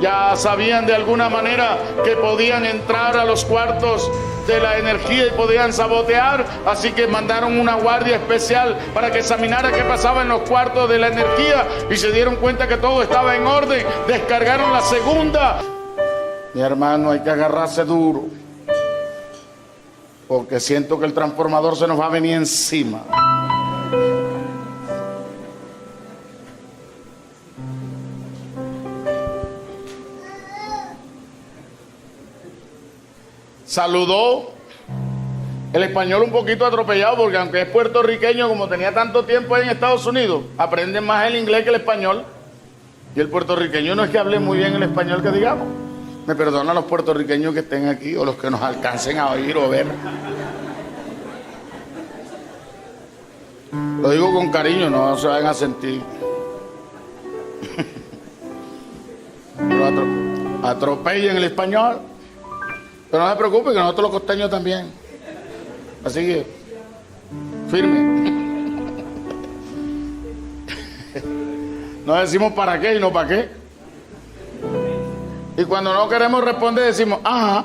Ya sabían de alguna manera que podían entrar a los cuartos de la energía y podían sabotear, así que mandaron una guardia especial para que examinara qué pasaba en los cuartos de la energía y se dieron cuenta que todo estaba en orden. Descargaron la segunda. Mi hermano, hay que agarrarse duro, porque siento que el transformador se nos va a venir encima. Saludó, el español un poquito atropellado, porque aunque es puertorriqueño, como tenía tanto tiempo en Estados Unidos, aprenden más el inglés que el español. Y el puertorriqueño no es que hable muy bien el español, que digamos. Me perdonan los puertorriqueños que estén aquí o los que nos alcancen a oír o ver. Lo digo con cariño, no se vayan a sentir. Pero atropellen el español. Pero no se preocupen, que nosotros los costeños también. Así que, firme. No decimos para qué y no para qué. Y cuando no queremos responder decimos, ajá.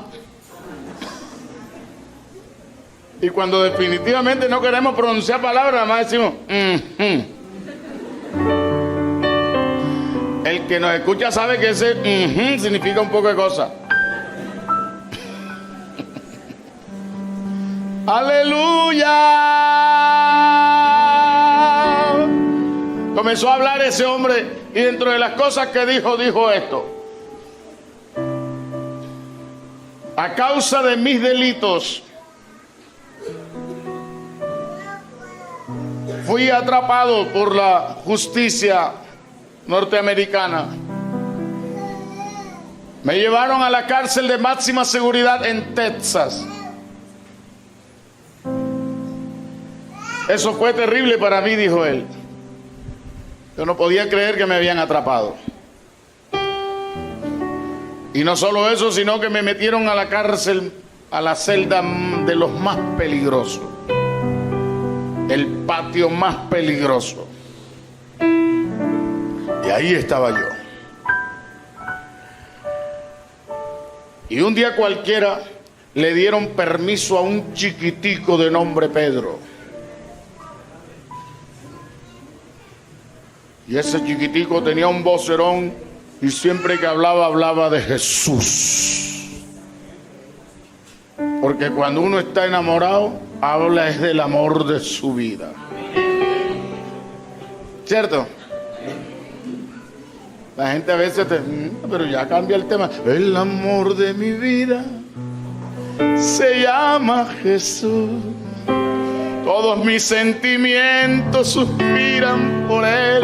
Y cuando definitivamente no queremos pronunciar palabras, nada más decimos, El que nos escucha sabe que ese significa un poco de cosas. ¡Aleluya! Comenzó a hablar ese hombre y dentro de las cosas que dijo esto. A causa de mis delitos fui atrapado por la justicia norteamericana. Me llevaron a la cárcel de máxima seguridad en Texas. Eso fue terrible para mí, dijo él. Yo no podía creer que me habían atrapado. Y no solo eso, sino que me metieron a la cárcel, a la celda de los más peligrosos. El patio más peligroso. Y ahí estaba yo. Y un día cualquiera le dieron permiso a un chiquitico de nombre Pedro. Y ese chiquitico tenía un vocerón y siempre que hablaba de Jesús. Porque cuando uno está enamorado, habla es del amor de su vida. ¿Cierto? La gente a veces pero ya cambia el tema. El amor de mi vida se llama Jesús. Todos mis sentimientos suspiran por él.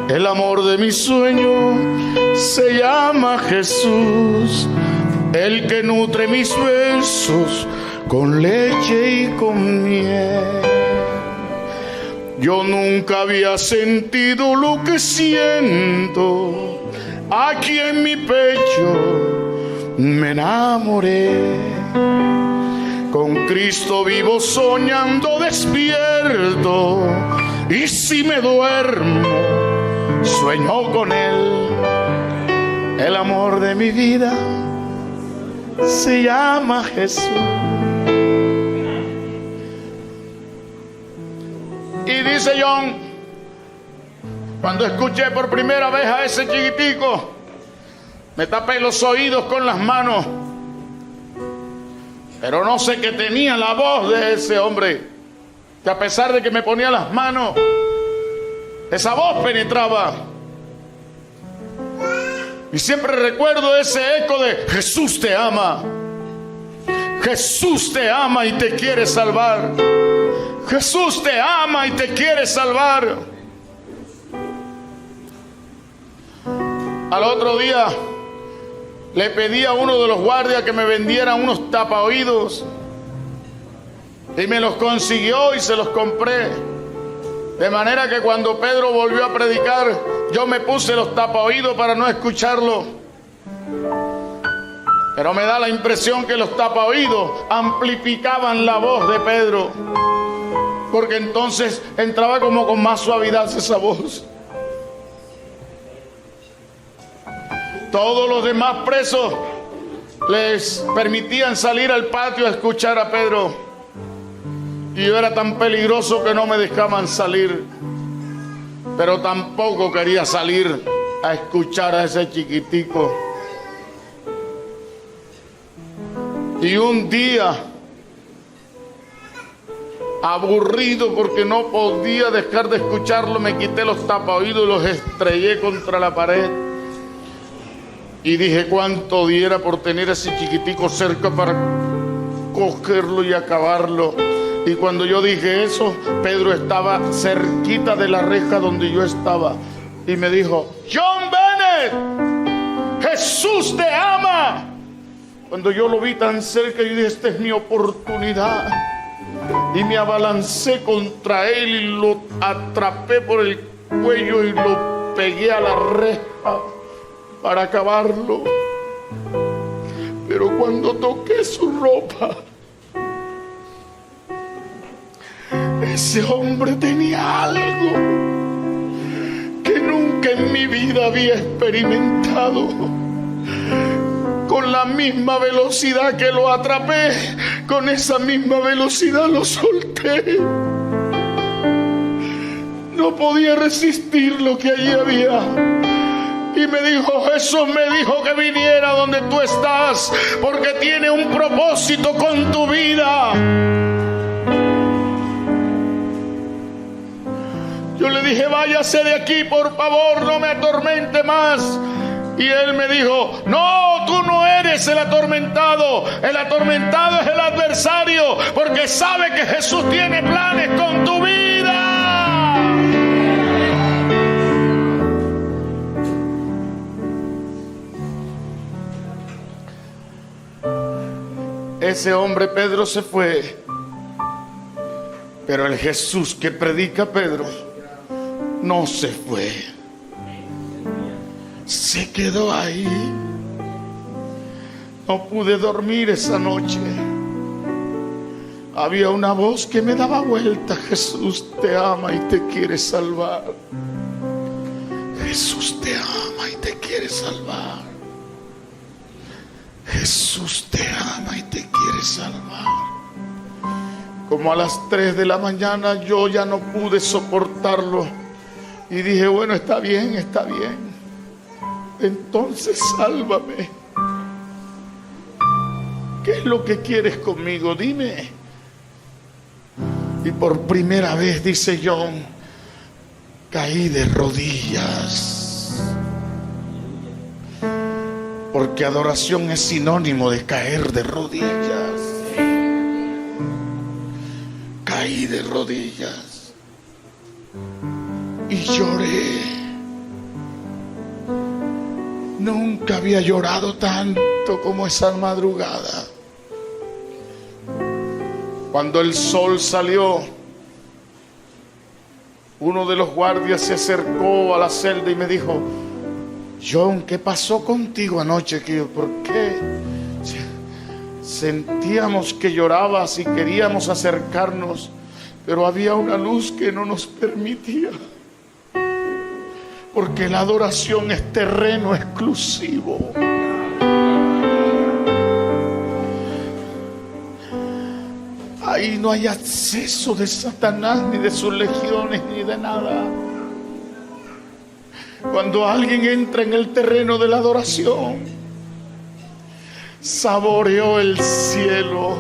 El amor de mi sueño se llama Jesús. El que nutre mis besos con leche y con miel. Yo nunca había sentido lo que siento. Aquí en mi pecho me enamoré. Con Cristo vivo soñando despierto. Y si me duermo, sueño con Él. El amor de mi vida se llama Jesús. Y dice John, cuando escuché por primera vez a ese chiquitico, me tapé los oídos con las manos, pero no sé qué tenía la voz de ese hombre, que a pesar de que me ponía las manos, esa voz penetraba. Y siempre recuerdo ese eco de Jesús te ama. Jesús te ama y te quiere salvar. Jesús te ama y te quiere salvar. Al otro día le pedí a uno de los guardias que me vendiera unos tapaoídos y me los consiguió y se los compré. De manera que cuando Pedro volvió a predicar, yo me puse los tapaoídos para no escucharlo. Pero me da la impresión que los tapaoídos amplificaban la voz de Pedro, porque entonces entraba como con más suavidad esa voz. Todos los demás presos les permitían salir al patio a escuchar a Pedro. Y yo era tan peligroso que no me dejaban salir. Pero tampoco quería salir a escuchar a ese chiquitico. Y un día, aburrido porque no podía dejar de escucharlo, me quité los tapaoídos y los estrellé contra la pared. Y dije cuánto diera por tener a ese chiquitico cerca para cogerlo y acabarlo. Y cuando yo dije eso, Pedro estaba cerquita de la reja donde yo estaba. Y me dijo: John Bennett, Jesús te ama. Cuando yo lo vi tan cerca, yo dije: esta es mi oportunidad. Y me abalancé contra él y lo atrapé por el cuello y lo pegué a la reja para acabarlo. Pero cuando toqué su ropa, ese hombre tenía algo que nunca en mi vida había experimentado. Con la misma velocidad que lo atrapé, con esa misma velocidad lo solté. No podía resistir lo que allí había. Y me dijo: Jesús me dijo que viniera donde tú estás, porque tiene un propósito con tu vida. Yo le dije: váyase de aquí, por favor, no me atormente más. Y él me dijo: no, tú no eres el atormentado es el adversario, porque sabe que Jesús tiene planes con tu vida. Ese hombre Pedro se fue, pero el Jesús que predica Pedro no se fue. Se quedó ahí. No pude dormir esa noche. Había una voz que me daba vuelta: Jesús te ama y te quiere salvar. Jesús te ama y te quiere salvar. Jesús te ama y te quiere salvar. Como a las 3 de la mañana yo ya no pude soportarlo y dije: bueno, está bien, entonces sálvame. ¿Qué es lo que quieres conmigo? Dime. Y por primera vez, dice John, caí de rodillas. Porque adoración es sinónimo de caer de rodillas. Caí de rodillas y lloré. Nunca había llorado tanto como esa madrugada. Cuando el sol salió, uno de los guardias se acercó a la celda y me dijo: John, ¿qué pasó contigo anoche? ¿Por qué? Sentíamos que llorabas y queríamos acercarnos, pero había una luz que no nos permitía. Porque la adoración es terreno exclusivo. Ahí no hay acceso de Satanás, ni de sus legiones, ni de nada. Cuando alguien entra en el terreno de la adoración, saboreó el cielo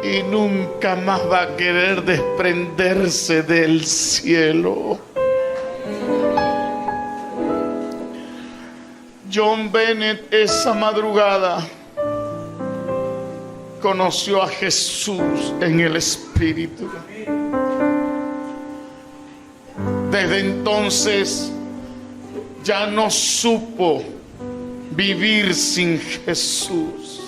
y nunca más va a querer desprenderse del cielo. John Bennett esa madrugada conoció a Jesús en el Espíritu. Desde entonces ya no supo vivir sin Jesús.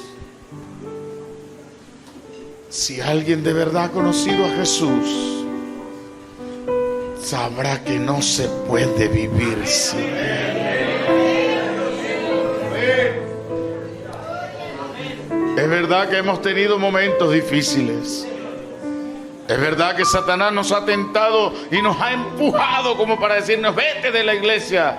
Si alguien de verdad ha conocido a Jesús, sabrá que no se puede vivir sin Él. Es verdad que hemos tenido momentos difíciles. Es verdad que Satanás nos ha tentado y nos ha empujado como para decirnos: vete de la iglesia.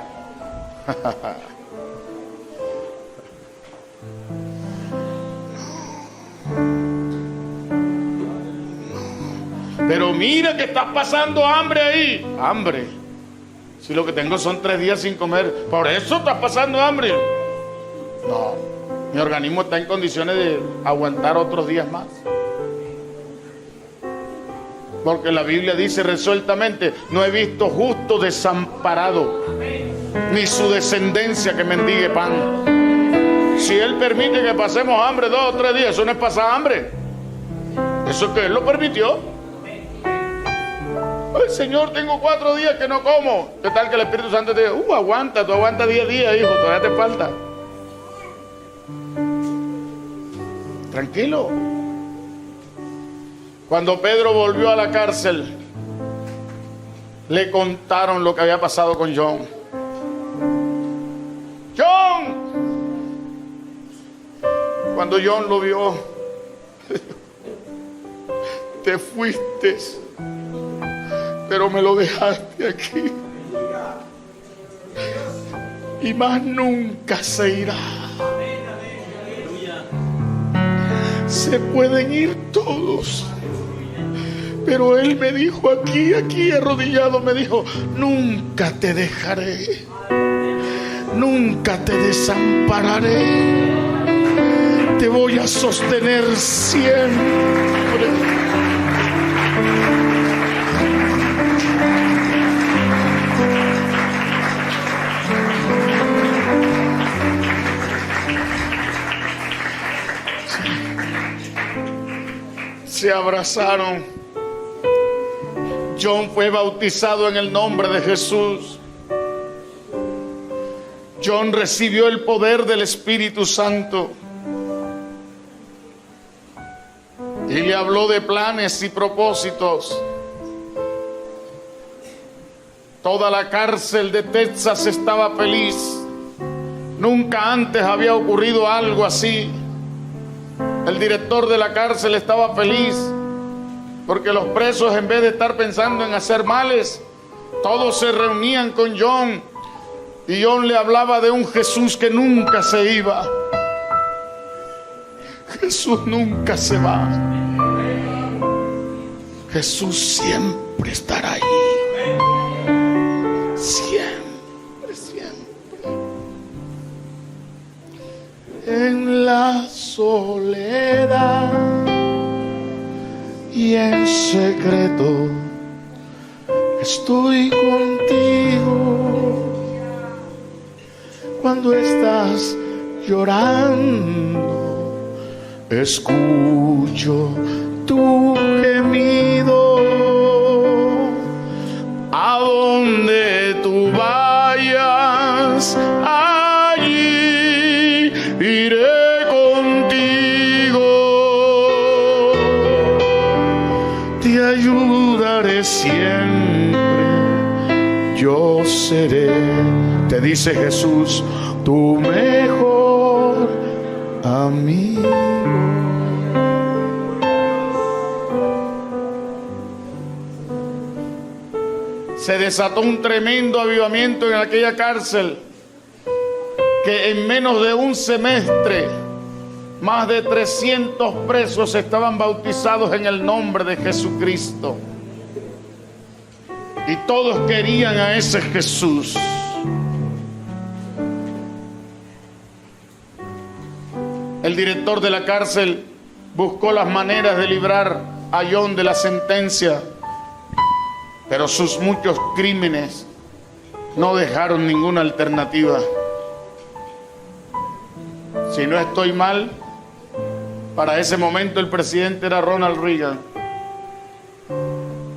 Pero mira que estás pasando hambre ahí. Hambre. Si lo que tengo son 3 días sin comer, por eso estás pasando hambre. No, mi organismo está en condiciones de aguantar otros días más. Porque la Biblia dice resueltamente: no he visto justo desamparado, ni su descendencia que mendigue pan. Si Él permite que pasemos hambre 2 o 3 días, eso no es pasar hambre. Eso es que Él lo permitió. Ay, Señor, tengo 4 días que no como. ¿Qué tal que el Espíritu Santo te diga: aguanta, tú aguantas 10 días, hijo, todavía te falta? Tranquilo. Cuando Pedro volvió a la cárcel, le contaron lo que había pasado con John. ¡John! Cuando John lo vio, te fuiste, pero me lo dejaste aquí. Y más nunca se irá. Se pueden ir todos, pero Él me dijo aquí arrodillado, me dijo: nunca te dejaré, nunca te desampararé, te voy a sostener siempre. Se abrazaron. John fue bautizado en el nombre de Jesús. John recibió el poder del Espíritu Santo y le habló de planes y propósitos. Toda la cárcel de Texas estaba feliz. Nunca antes había ocurrido algo así. El director de la cárcel estaba feliz porque los presos, en vez de estar pensando en hacer males, todos se reunían con John, y John le hablaba de un Jesús que nunca se iba. Jesús nunca se va. Jesús siempre estará ahí. Siempre, siempre. En la soledad y en secreto estoy contigo. Cuando estás llorando, escucho tu gemido. A donde tú vayas, allí iré contigo. Te ayudaré siempre, yo seré, te dice Jesús, tu mejor amigo. Se desató un tremendo avivamiento en aquella cárcel, que en menos de un semestre más de 300 presos estaban bautizados en el nombre de Jesucristo, y todos querían a ese Jesús. El director de la cárcel buscó las maneras de librar a John de la sentencia, pero sus muchos crímenes no dejaron ninguna alternativa. Si no estoy mal, para ese momento el presidente era Ronald Reagan,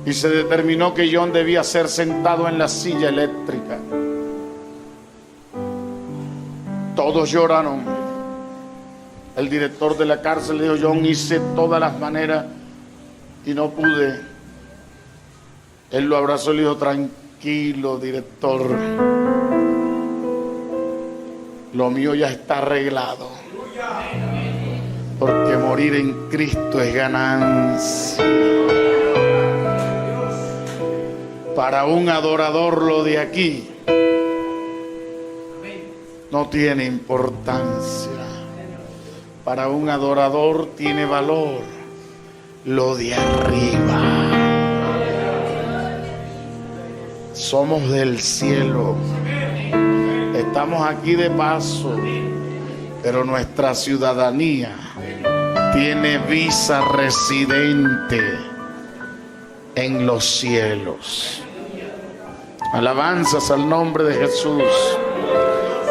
y se determinó que John debía ser sentado en la silla eléctrica. Todos lloraron. El director de la cárcel le dijo: John, hice todas las maneras y no pude. Él lo abrazó y le dijo: tranquilo, director, lo mío ya está arreglado, porque morir en Cristo es ganancia. Para un adorador lo de aquí no tiene importancia. Para un adorador tiene valor lo de arriba. somos del cielo. Estamos aquí de paso, pero nuestra ciudadanía tiene visa residente en los cielos. Alabanzas al nombre de Jesús.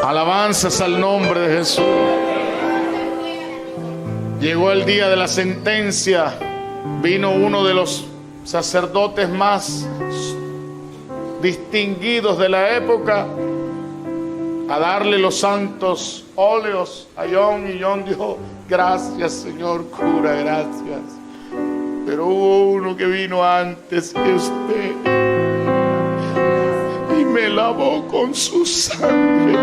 Alabanzas al nombre de Jesús. Llegó el día de la sentencia. Vino uno de los sacerdotes más distinguidos de la época a darle los santos óleos a John, y John dijo: gracias, señor cura, gracias. Pero hubo uno que vino antes que usted y me lavó con su sangre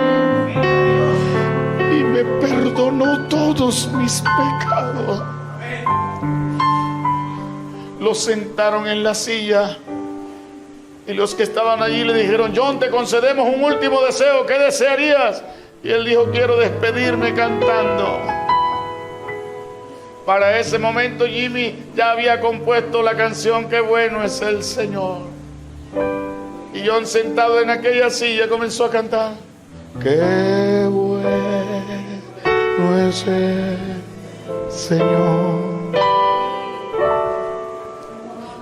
y me perdonó todos mis pecados. Lo sentaron en la silla y los que estaban allí le dijeron: John, te concedemos un último deseo, ¿qué desearías? Y él dijo: quiero despedirme cantando. Para ese momento Jimmy ya había compuesto la canción Qué bueno es el Señor. Y John, sentado en aquella silla, comenzó a cantar: qué bueno es el Señor,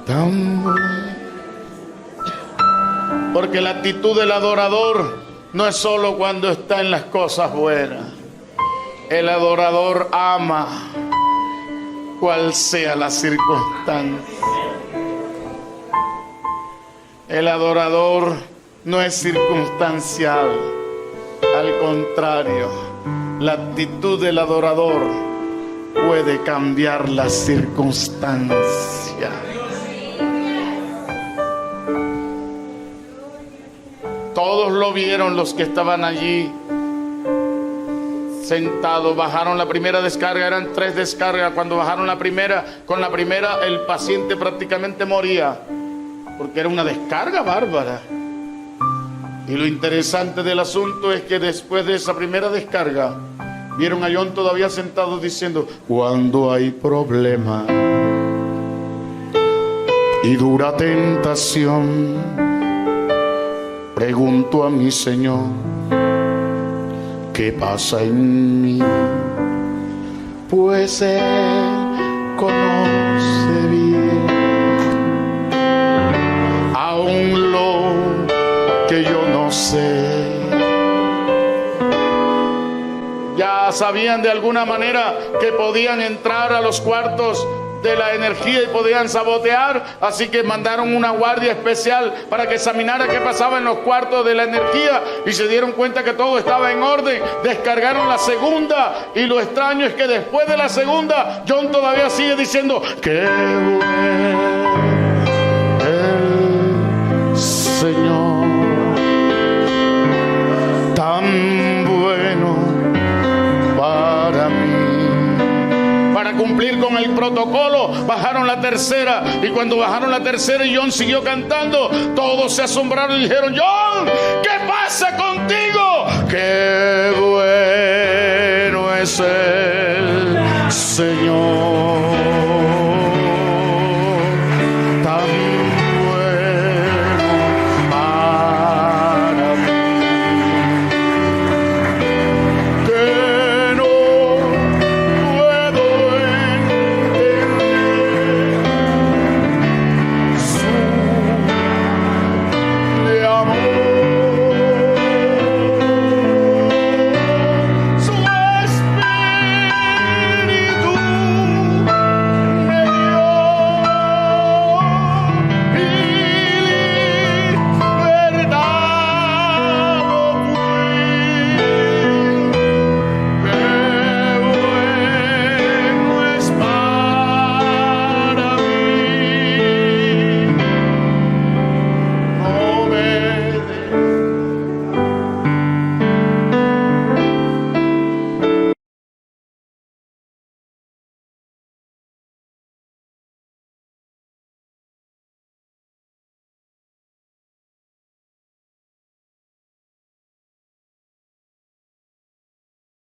tan bueno. Porque la actitud del adorador no es solo cuando está en las cosas buenas. El adorador ama cual sea la circunstancia. El adorador no es circunstancial. Al contrario, la actitud del adorador puede cambiar las circunstancias. Todos lo vieron, los que estaban allí sentados. Bajaron la primera descarga, eran 3 descargas. Cuando bajaron la primera, con la primera el paciente prácticamente moría, porque era una descarga bárbara. Y lo interesante del asunto es que después de esa primera descarga, vieron a John todavía sentado diciendo: cuando hay problema y dura tentación, pregunto a mi Señor, ¿qué pasa en mí? Pues Él conoce bien aún lo que yo no sé. Ya sabían de alguna manera que podían entrar a los cuartos de la energía y podían sabotear, así que mandaron una guardia especial para que examinara qué pasaba en los cuartos de la energía, y se dieron cuenta que todo estaba en orden. Descargaron la segunda, y lo extraño es que después de la segunda John todavía sigue diciendo: qué bueno el Señor, tan bueno para mí. Para cumplir con el protocolo, bajaron la tercera, y cuando bajaron la tercera y John siguió cantando, todos se asombraron y dijeron: John, ¿qué pasa contigo? Qué bueno es el